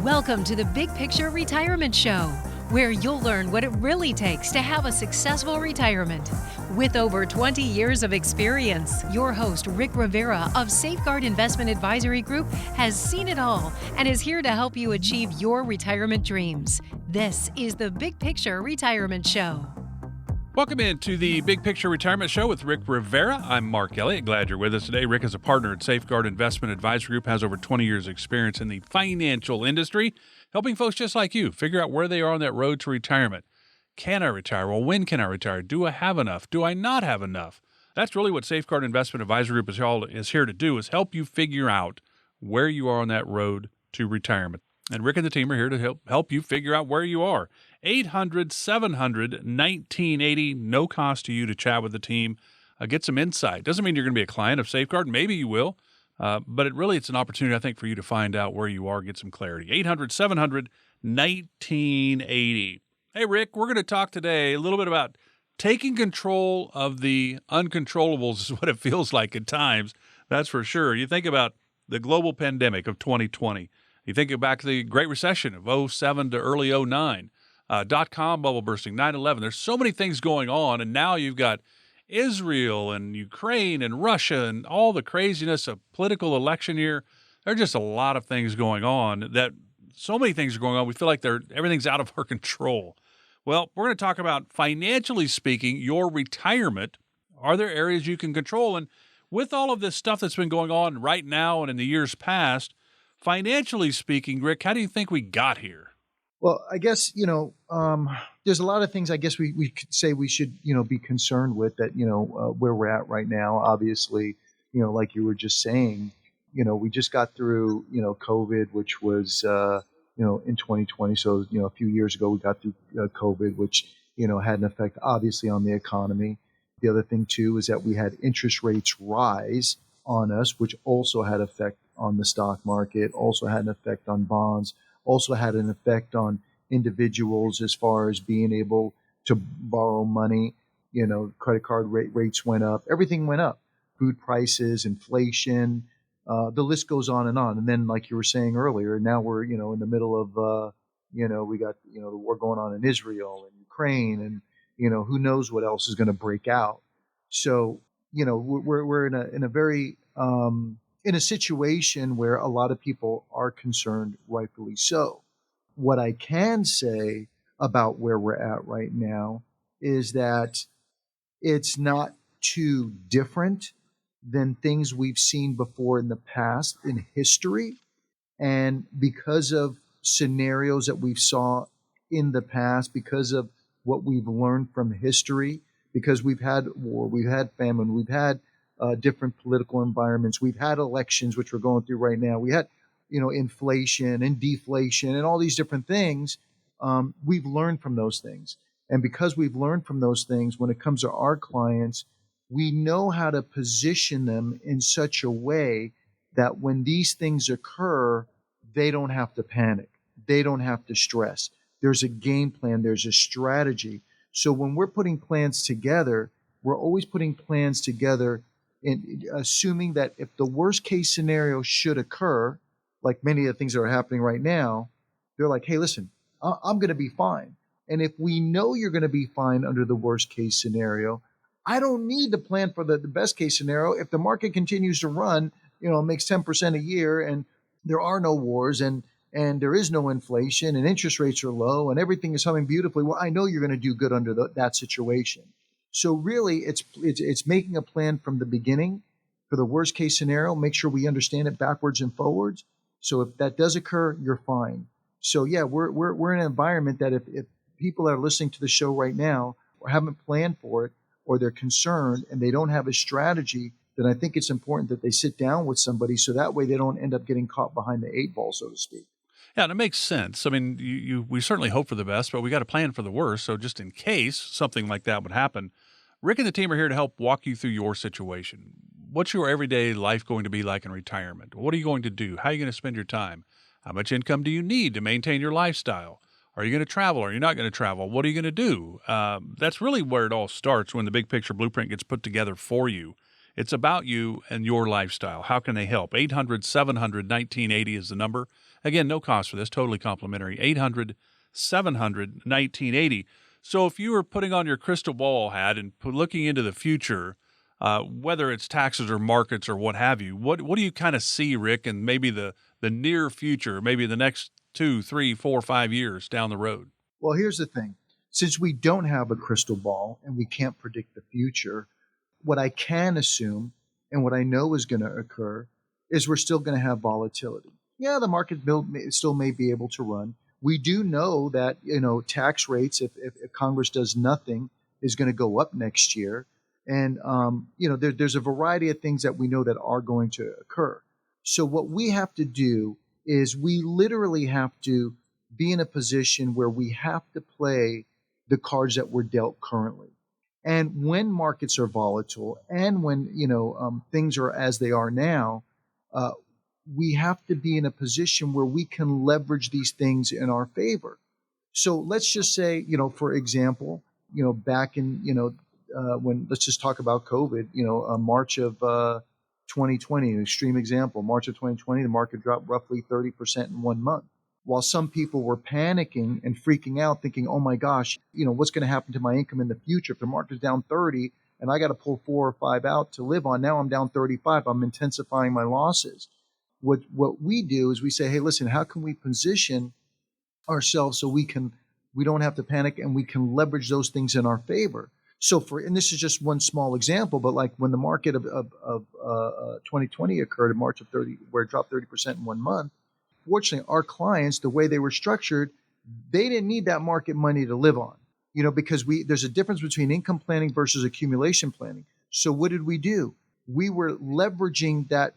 Welcome to the Big Picture Retirement Show, where you'll learn what it really takes to have a successful retirement. With over 20 years of experience, your host, Rick Rivera of Safeguard Investment Advisory Group, has seen it all and is here to help you achieve your retirement dreams. This is the Big Picture Retirement Show. Welcome into the Big Picture Retirement Show with Rick Rivera. I'm Mark Elliott. Glad you're with us today. Rick is a partner at Safeguard Investment Advisory Group, has over 20 years experience in the financial industry, helping folks just like you figure out where they are on that road to retirement. Can I retire? Well, when can I retire? Do I have enough? Do I not have enough? That's really what Safeguard Investment Advisory Group is here to do, is help you figure out where you are on that road to retirement. And Rick and the team are here to help you figure out where you are. 800-700-1980, no cost to you to chat with the team, get some insight. Doesn't mean you're going to be a client of Safeguard. Maybe you will, but it's an opportunity, I think, for you to find out where you are, get some clarity. 800-700-1980. Hey, Rick, we're going to talk today a little bit about taking control of the uncontrollables is what it feels like at times. That's for sure. You think about the global pandemic of 2020. You think back to the Great Recession of 07 to early 09, dot-com bubble bursting, 9/11. There's so many things going on, and now you've got Israel and Ukraine and Russia and all the craziness of political election year. There are just a lot of things going on that so many things are going on. We feel like everything's out of our control. Well, we're going to talk about, financially speaking, your retirement. Are there areas you can control? And with all of this stuff that's been going on right now and in the years past, financially speaking, Rick, how do you think we got here? Well, I guess, there's a lot of things I guess we could say we should, be concerned with that, where we're at right now. Obviously, like you were just saying, we just got through, COVID, which was, in 2020. So, a few years ago, we got through COVID, which, had an effect, obviously, on the economy. The other thing, too, is that we had interest rates rise on us, which also had effect on the stock market, also had an effect on bonds, also had an effect on individuals as far as being able to borrow money. Credit card rates went up, everything went up, food prices, inflation, the list goes on. And then, like you were saying earlier, now we're, in the middle of, we got, the war going on in Israel and Ukraine, and, who knows what else is going to break out. So, we're in a very, in a situation where a lot of people are concerned, rightfully so. What I can say about where we're at right now is that it's not too different than things we've seen before in the past in history. And because of scenarios that we've saw in the past, because of what we've learned from history, because we've had war, we've had famine, we've had different political environments. We've had elections, which we're going through right now. We had, inflation and deflation and all these different things. We've learned from those things. And because we've learned from those things, when it comes to our clients, we know how to position them in such a way that when these things occur, they don't have to panic. They don't have to stress. There's a game plan. There's a strategy. So when we're putting plans together, we're always putting plans together and assuming that if the worst case scenario should occur, like many of the things that are happening right now, they're like, hey, listen, I'm going to be fine. And if we know you're going to be fine under the worst case scenario, I don't need to plan for the best case scenario. If the market continues to run, makes 10% a year, and there are no wars, and there is no inflation, and interest rates are low, and everything is humming beautifully, well, I know you're going to do good under that situation. So really, it's making a plan from the beginning for the worst case scenario. Make sure we understand it backwards and forwards. So if that does occur, you're fine. So yeah, we're in an environment that if people are listening to the show right now or haven't planned for it, or they're concerned and they don't have a strategy, then I think it's important that they sit down with somebody so that way they don't end up getting caught behind the eight ball, so to speak. Yeah, and it makes sense. I mean, we certainly hope for the best, but we got to plan for the worst. So just in case something like that would happen, Rick and the team are here to help walk you through your situation. What's your everyday life going to be like in retirement? What are you going to do? How are you going to spend your time? How much income do you need to maintain your lifestyle? Are you going to travel? Are you not going to travel? What are you going to do? That's really where it all starts when the big picture blueprint gets put together for you. It's about you and your lifestyle. How can they help? 800-700-1980 is the number. Again, no cost for this, totally complimentary. 800-700-1980. So if you were putting on your crystal ball hat and looking into the future, whether it's taxes or markets or what have you, what do you kind of see, Rick, and maybe the near future, maybe the next 2, 3, 4, 5 years down the road? Well, here's the thing. Since we don't have a crystal ball and we can't predict the future, what I can assume and what I know is going to occur is we're still going to have volatility. Yeah, the market still may be able to run. We do know that, tax rates, if Congress does nothing, is going to go up next year. And, there's a variety of things that we know that are going to occur. So what we have to do is we literally have to be in a position where we have to play the cards that we're dealt currently. And when markets are volatile and when, things are as they are now, we have to be in a position where we can leverage these things in our favor. So let's just say, for example, back in, when let's just talk about COVID, March of 2020, an extreme example, March of 2020, the market dropped roughly 30% in 1 month. While some people were panicking and freaking out, thinking, oh my gosh, what's going to happen to my income in the future? If the market's down 30 and I got to pull 4 or 5 out to live on, now I'm down 35, I'm intensifying my losses. What we do is we say, hey, listen, how can we position ourselves so we don't have to panic and we can leverage those things in our favor? So and this is just one small example, but like when the market of 2020 occurred in March of 30, where it dropped 30% in 1 month, fortunately, our clients, the way they were structured, they didn't need that market money to live on, because there's a difference between income planning versus accumulation planning. So what did we do? We were leveraging that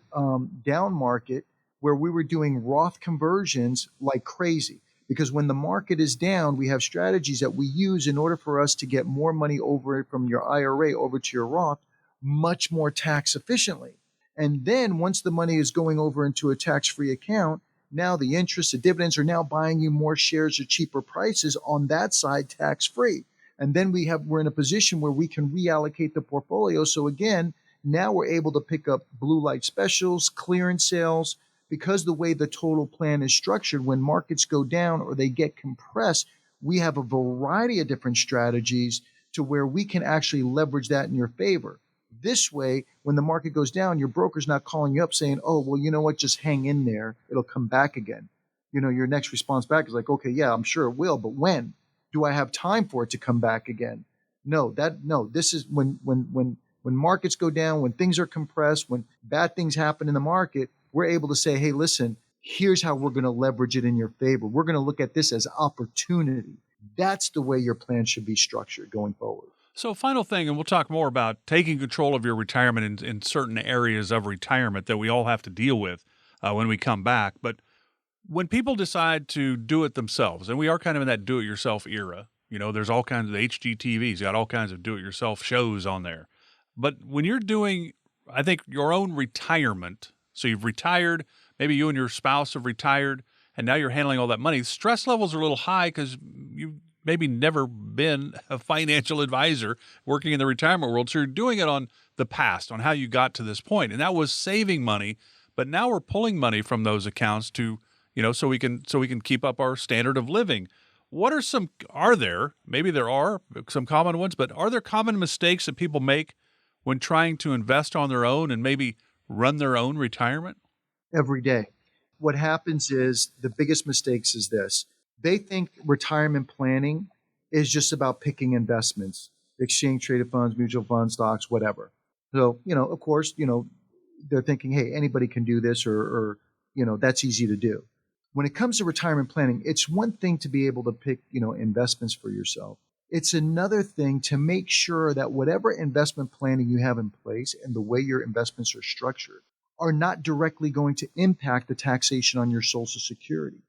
down market where we were doing Roth conversions like crazy. Because when the market is down, we have strategies that we use in order for us to get more money over from your IRA over to your Roth much more tax efficiently. And then once the money is going over into a tax-free account, now the interest, the dividends are now buying you more shares at cheaper prices on that side tax-free. And then we're in a position where we can reallocate the portfolio. So again, now we're able to pick up blue light specials, clearance sales, because the way the total plan is structured, when markets go down or they get compressed, we have a variety of different strategies to where we can actually leverage that in your favor. This way, when the market goes down, your broker's not calling you up saying, oh, well, you know what, just hang in there. It'll come back again. Your next response back is like, okay, yeah, I'm sure it will, but when? Do I have time for it to come back again? No, this is when markets go down, when things are compressed, when bad things happen in the market, we're able to say, hey, listen, here's how we're going to leverage it in your favor. We're going to look at this as opportunity. That's the way your plan should be structured going forward. So final thing, and we'll talk more about taking control of your retirement in certain areas of retirement that we all have to deal with when we come back. But when people decide to do it themselves, and we are kind of in that do-it-yourself era, there's all kinds of HGTVs, got all kinds of do-it-yourself shows on there. But when you're doing, I think, your own retirement, so you've retired, maybe you and your spouse have retired, and now you're handling all that money, stress levels are a little high because you've maybe never been a financial advisor working in the retirement world. So you're doing it on the past, on how you got to this point. And that was saving money, but now we're pulling money from those accounts to, so we can keep up our standard of living. Maybe there are some common ones, but are there common mistakes that people make when trying to invest on their own and maybe run their own retirement? Every day. What happens is the biggest mistakes is this. They think retirement planning is just about picking investments, exchange traded funds, mutual funds, stocks, whatever. So, of course, they're thinking, hey, anybody can do this or that's easy to do. When it comes to retirement planning, it's one thing to be able to pick, investments for yourself. It's another thing to make sure that whatever investment planning you have in place and the way your investments are structured are not directly going to impact the taxation on your Social Security,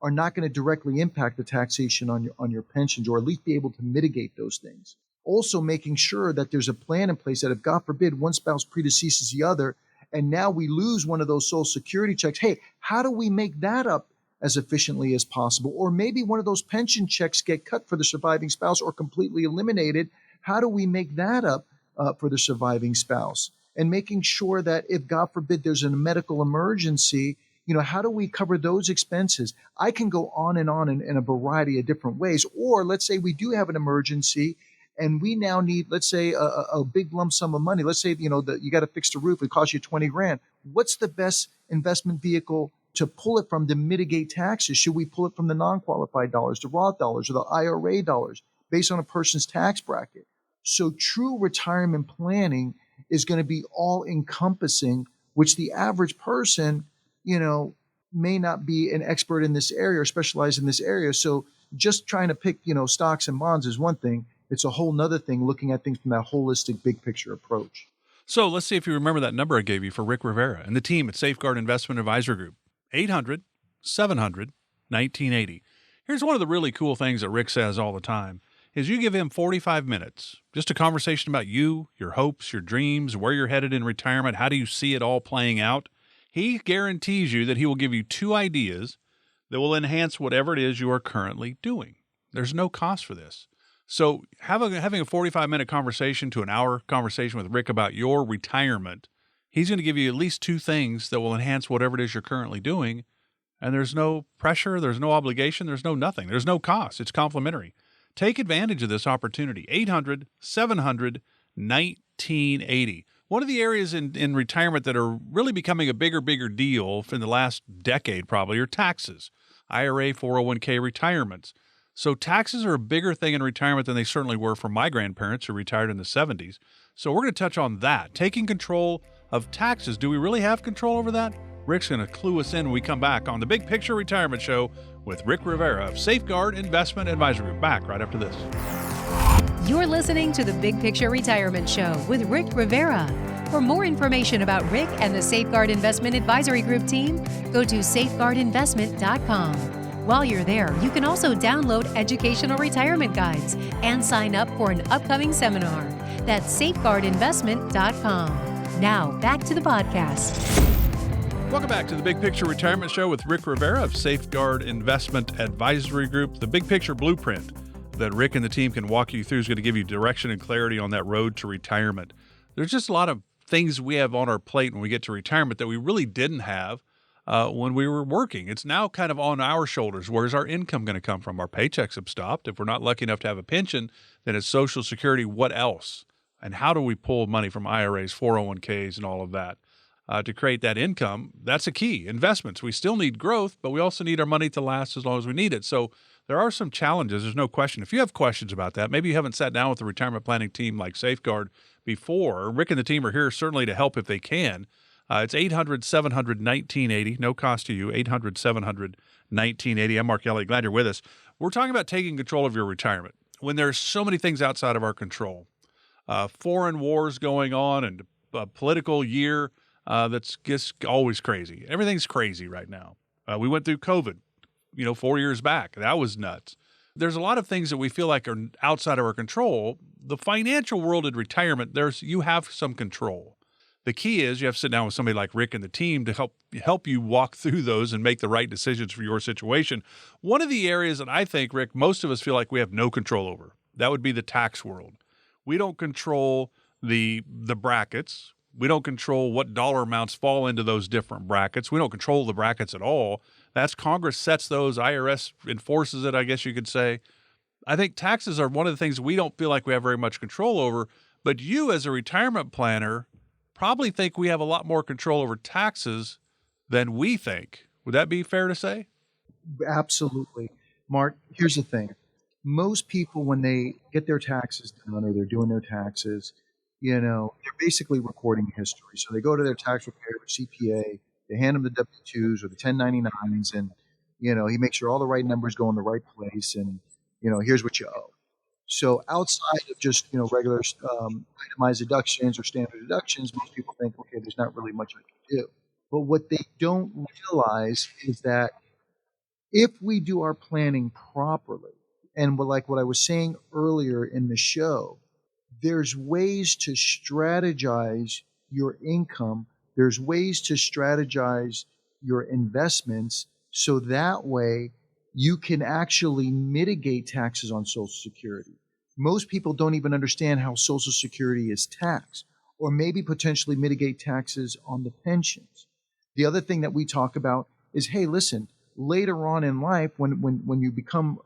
are not going to directly impact the taxation on your pensions, or at least be able to mitigate those things. Also making sure that there's a plan in place that if, God forbid, one spouse predeceases the other, and now we lose one of those Social Security checks, hey, how do we make that up as efficiently as possible? Or maybe one of those pension checks get cut for the surviving spouse or completely eliminated. How do we make that up for the surviving spouse? and making sure that if, God forbid, there's a medical emergency, how do we cover those expenses? I can go on and on in a variety of different ways. Or let's say we do have an emergency and we now need, let's say, a big lump sum of money. Let's say, that you got to fix the roof. It costs you 20 grand. What's the best investment vehicle to pull it from to mitigate taxes? Should we pull it from the non-qualified dollars, the Roth dollars, or the IRA dollars based on a person's tax bracket? So true retirement planning is going to be all encompassing, which the average person, may not be an expert in this area or specialize in this area. So just trying to pick, stocks and bonds is one thing. It's a whole nother thing looking at things from that holistic big picture approach. So let's see if you remember that number I gave you for Rick Rivera and the team at Safeguard Investment Advisory Group, 800-700-1980. Here's one of the really cool things that Rick says all the time is you give him 45 minutes, just a conversation about you, your hopes, your dreams, where you're headed in retirement, how do you see it all playing out? He guarantees you that he will give you 2 ideas that will enhance whatever it is you are currently doing. There's no cost for this. So having a 45-minute conversation to an hour conversation with Rick about your retirement, he's going to give you at least 2 things that will enhance whatever it is you're currently doing. And there's no pressure, there's no obligation, there's no nothing. There's no cost. It's complimentary. Take advantage of this opportunity. 800-700-1980. One of the areas in retirement that are really becoming a bigger deal in the last decade probably are taxes, IRA, 401k retirements. So taxes are a bigger thing in retirement than they certainly were for my grandparents who retired in the 70s. So we're going to touch on that, taking control of taxes. Do we really have control over that? Rick's going to clue us in when we come back on the Big Picture Retirement Show with Rick Rivera of Safeguard Investment Advisory Group. Back right after this. You're listening to the Big Picture Retirement Show with Rick Rivera. For more information about Rick and the Safeguard Investment Advisory Group team, go to safeguardinvestment.com. While you're there, you can also download educational retirement guides and sign up for an upcoming seminar. That's safeguardinvestment.com. Now, back to the podcast. Welcome back to the Big Picture Retirement Show with Rick Rivera of Safeguard Investment Advisory Group. The Big Picture Blueprint that Rick and the team can walk you through is going to give you direction and clarity on that road to retirement. There's just a lot of things we have on our plate when we get to retirement that we really didn't have when we were working. It's now kind of on our shoulders. Where's our income going to come from? Our paychecks have stopped. If we're not lucky enough to have a pension, then it's Social Security. What else? And how do we pull money from IRAs, 401ks, and all of that to create that income? That's a key. Investments. We still need growth, but we also need our money to last as long as we need it. So there are some challenges. There's no question. If you have questions about that, maybe you haven't sat down with a retirement planning team like Safeguard before. Rick and the team are here certainly to help if they can. It's 800-700-1980. No cost to you. 800-700-1980. I'm Mark Elliott. Glad you're with us. We're talking about taking control of your retirement when there's so many things outside of our control. Foreign wars going on and a political year that's just always crazy. Everything's crazy right now. We went through COVID, 4 years back. That was nuts. There's a lot of things that we feel like are outside of our control. The financial world in retirement, you have some control. The key is you have to sit down with somebody like Rick and the team to help you walk through those and make the right decisions for your situation. One of the areas that I think, Rick, most of us feel like we have no control over, that would be the tax world. We don't control the brackets. We don't control what dollar amounts fall into those different brackets. We don't control the brackets at all. That's Congress sets those. IRS enforces it, I guess you could say. I think taxes are one of the things we don't feel like we have very much control over. But you as a retirement planner probably think we have a lot more control over taxes than we think. Would that be fair to say? Absolutely. Mark, here's the thing. Most people, when they get their taxes done or they're doing their taxes, they're basically recording history. So they go to their tax preparer, CPA, they hand him the W-2s or the 1099s, and, he makes sure all the right numbers go in the right place, and, here's what you owe. So outside of just, regular itemized deductions or standard deductions, most people think, okay, there's not really much I can do. But what they don't realize is that if we do our planning properly, and like what I was saying earlier in the show, there's ways to strategize your income. There's ways to strategize your investments so that way you can actually mitigate taxes on Social Security. Most people don't even understand how Social Security is taxed. or maybe potentially mitigate taxes on the pensions. The other thing that we talk about is, hey, listen, later on in life, when you become,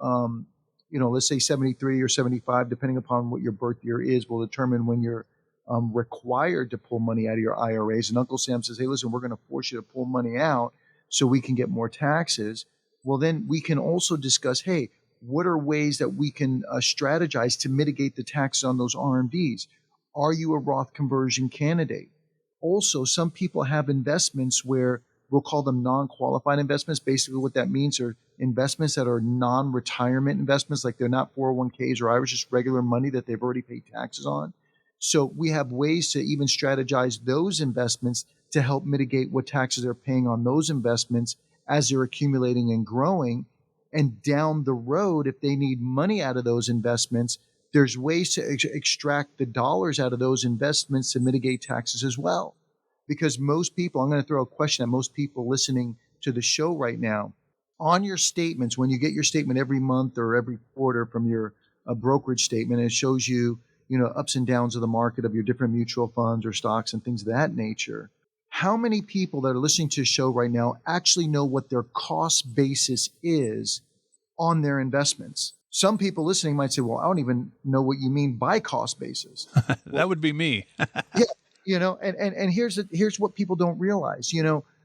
let's say 73 or 75, depending upon what your birth year is, will determine when you're required to pull money out of your IRAs. And Uncle Sam says, hey, listen, we're going to force you to pull money out so we can get more taxes. Well, then we can also discuss, hey, what are ways that we can strategize to mitigate the taxes on those RMDs? Are you a Roth conversion candidate? Also, some people have investments where we'll call them non-qualified investments. Basically, what that means are investments that are non-retirement investments, like they're not 401ks or IRAs, just regular money that they've already paid taxes on. So we have ways to even strategize those investments to help mitigate what taxes they're paying on those investments as they're accumulating and growing. And down the road, if they need money out of those investments, there's ways to extract the dollars out of those investments to mitigate taxes as well. Because most people, I'm going to throw a question at most people listening to the show right now. On your statements, when you get your statement every month or every quarter from your brokerage statement, it shows you, ups and downs of the market of your different mutual funds or stocks and things of that nature. How many people that are listening to the show right now actually know what their cost basis is on their investments? Some people listening might say, well, I don't even know what you mean by cost basis. That would be me. Yeah, and here's what people don't realize.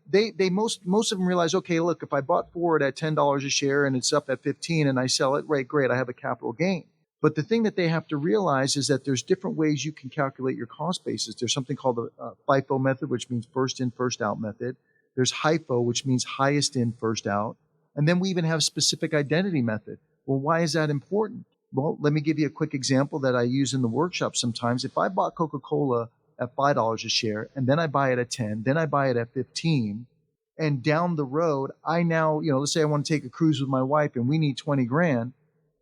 They most of them realize, okay, look, if I bought Ford at $10 a share and it's up at 15 and I sell it, right, great, I have a capital gain. But the thing that they have to realize is that there's different ways you can calculate your cost basis. There's something called the FIFO method, which means first in, first out method. There's HIFO, which means highest in, first out. And then we even have specific identity method. Well, why is that important? Well, let me give you a quick example that I use in the workshop sometimes. If I bought Coca-Cola at $5 a share, and then I buy it at 10, then I buy it at 15, and down the road, I now, let's say I want to take a cruise with my wife and we need 20 grand.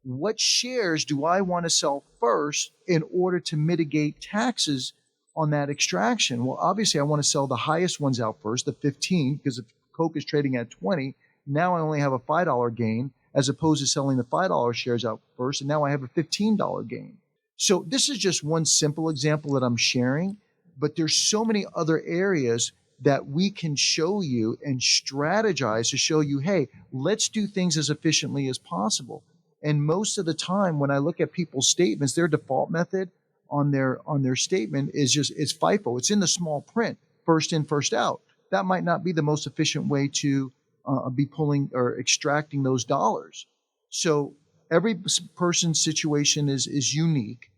What shares do I want to sell first in order to mitigate taxes on that extraction? Well, obviously I want to sell the highest ones out first, the 15, because if Coke is trading at 20, now I only have a $5 gain as opposed to selling the $5 shares out first, and now I have a $15 gain. So this is just one simple example that I'm sharing, but there's so many other areas that we can show you and strategize to show you, hey, let's do things as efficiently as possible. And most of the time when I look at people's statements, their default method on their statement is it's FIFO. It's in the small print, first in, first out. That might not be the most efficient way to be pulling or extracting those dollars. So every person's situation is unique,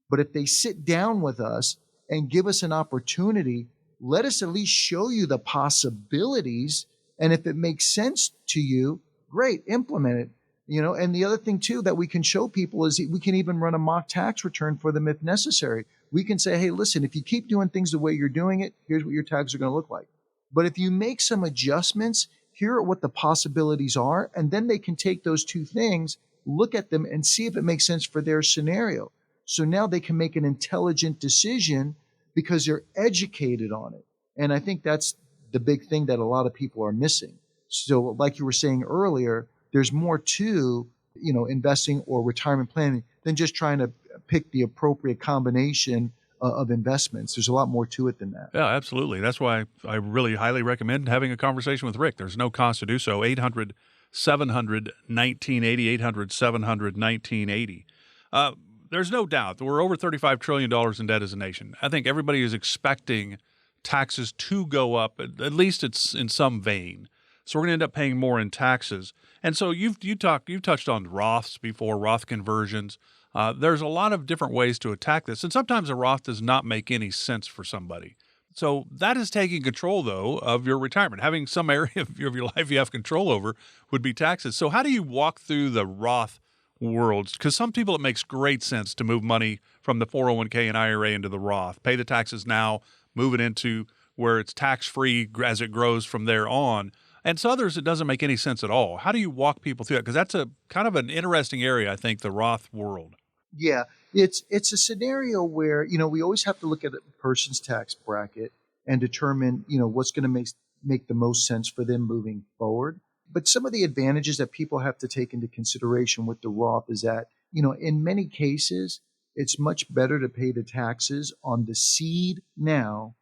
but if they sit down with us and give us an opportunity, let us at least show you the possibilities. And if it makes sense to you, great, implement it. And the other thing too that we can show people is we can even run a mock tax return for them if necessary. We can say, hey, listen, if you keep doing things the way you're doing it, here's what your taxes are going to look like. But if you make some adjustments, here are what the possibilities are. And then they can take those two things, look at them and see if it makes sense for their scenario. So now they can make an intelligent decision because they're educated on it. And I think that's the big thing that a lot of people are missing. So like you were saying earlier, there's more to, investing or retirement planning than just trying to pick the appropriate combination of investments. There's a lot more to it than that. Yeah, absolutely. That's why I really highly recommend having a conversation with Rick. There's no cost to do so. 800-700-1980, 800-700-1980. There's no doubt that we're over $35 trillion in debt as a nation. I think everybody is expecting taxes to go up, at least it's in some vein. So we're going to end up paying more in taxes. And so you've touched on Roths before, Roth conversions. There's a lot of different ways to attack this. And sometimes a Roth does not make any sense for somebody. So that is taking control, though, of your retirement. Having some area of your life you have control over would be taxes. So how do you walk through the Roth worlds? Because some people, it makes great sense to move money from the 401k and IRA into the Roth, pay the taxes now, move it into where it's tax-free as it grows from there on. And so others, it doesn't make any sense at all. How do you walk people through that? Because that's a kind of an interesting area, I think, the Roth world. Yeah, it's a scenario where, we always have to look at a person's tax bracket and determine, what's going to make the most sense for them moving forward. But some of the advantages that people have to take into consideration with the Roth is that, in many cases, it's much better to pay the taxes on the seed now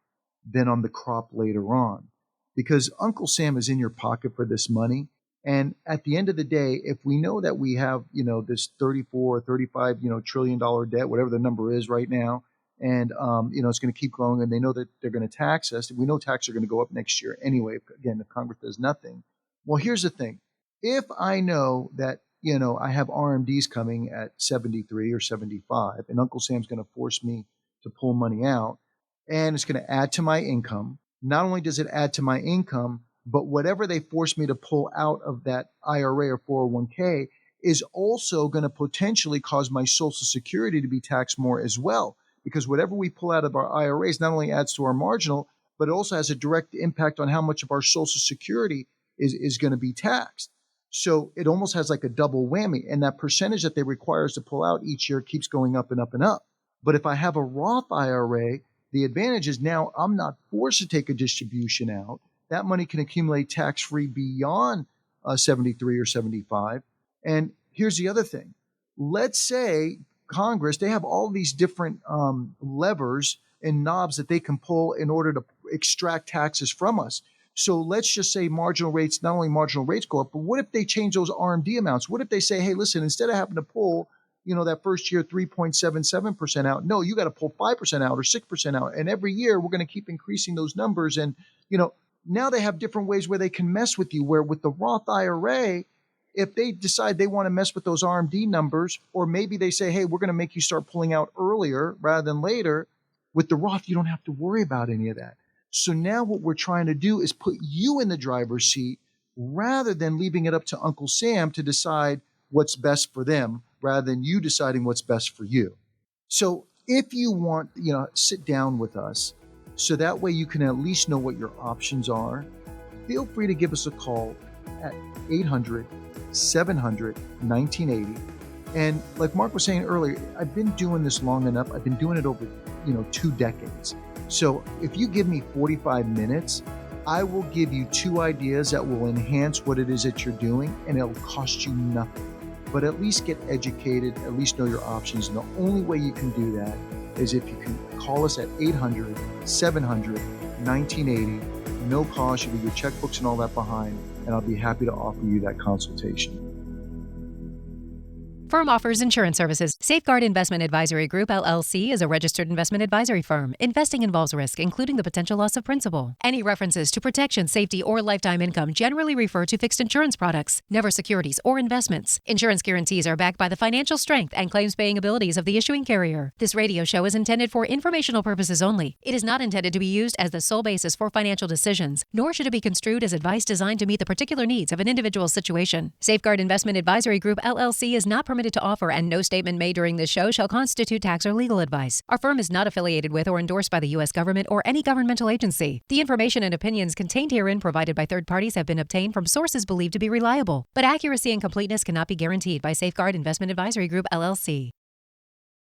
than on the crop later on. Because Uncle Sam is in your pocket for this money. And at the end of the day, if we know that we have, this 34 or 35, trillion dollar debt, whatever the number is right now, and, it's going to keep growing, and they know that they're going to tax us. We know taxes are going to go up next year anyway, if Congress does nothing. Well, here's the thing. If I know that, I have RMDs coming at 73 or 75, and Uncle Sam's going to force me to pull money out, and it's going to add to my income. Not only does it add to my income, but whatever they force me to pull out of that IRA or 401k is also going to potentially cause my Social Security to be taxed more as well. Because whatever we pull out of our IRAs not only adds to our marginal, but it also has a direct impact on how much of our Social Security is going to be taxed. So it almost has like a double whammy. And that percentage that they require us to pull out each year keeps going up and up and up. But if I have a Roth IRA, the advantage is now I'm not forced to take a distribution out. That money can accumulate tax-free beyond 73 or 75. And here's the other thing. Let's say Congress, they have all these different levers and knobs that they can pull in order to extract taxes from us. So let's just say marginal rates, not only marginal rates go up, but what if they change those RMD amounts? What if they say, hey, listen, instead of having to pull, that first year 3.77% out, no, you got to pull 5% out or 6% out. And every year we're going to keep increasing those numbers. And, now they have different ways where they can mess with you, where with the Roth IRA, if they decide they want to mess with those RMD numbers, or maybe they say, hey, we're going to make you start pulling out earlier rather than later, with the Roth, you don't have to worry about any of that. So now what we're trying to do is put you in the driver's seat rather than leaving it up to Uncle Sam to decide what's best for them, rather than you deciding what's best for you. So if you want, sit down with us so that way you can at least know what your options are, feel free to give us a call at 800-700-1980. And like Mark was saying earlier, I've been doing this long enough. I've been doing it over, 2 decades. So if you give me 45 minutes, I will give you 2 ideas that will enhance what it is that you're doing, and it'll cost you nothing. But at least get educated, at least know your options. And the only way you can do that is if you can call us at 800-700-1980. No cost. You leave your checkbooks and all that behind, and I'll be happy to offer you that consultation. Firm offers insurance services. Safeguard Investment Advisory Group, LLC is a registered investment advisory firm. Investing involves risk, including the potential loss of principal. Any references to protection, safety, or lifetime income generally refer to fixed insurance products, never securities or investments. Insurance guarantees are backed by the financial strength and claims-paying abilities of the issuing carrier. This radio show is intended for informational purposes only. It is not intended to be used as the sole basis for financial decisions, nor should it be construed as advice designed to meet the particular needs of an individual situation. Safeguard Investment Advisory Group, LLC is not permitted to offer, and no statement made during this show shall constitute tax or legal advice. Our firm is not affiliated with or endorsed by the U.S. government or any governmental agency. The information and opinions contained herein provided by third parties have been obtained from sources believed to be reliable, but accuracy and completeness cannot be guaranteed by Safeguard Investment Advisory Group, LLC.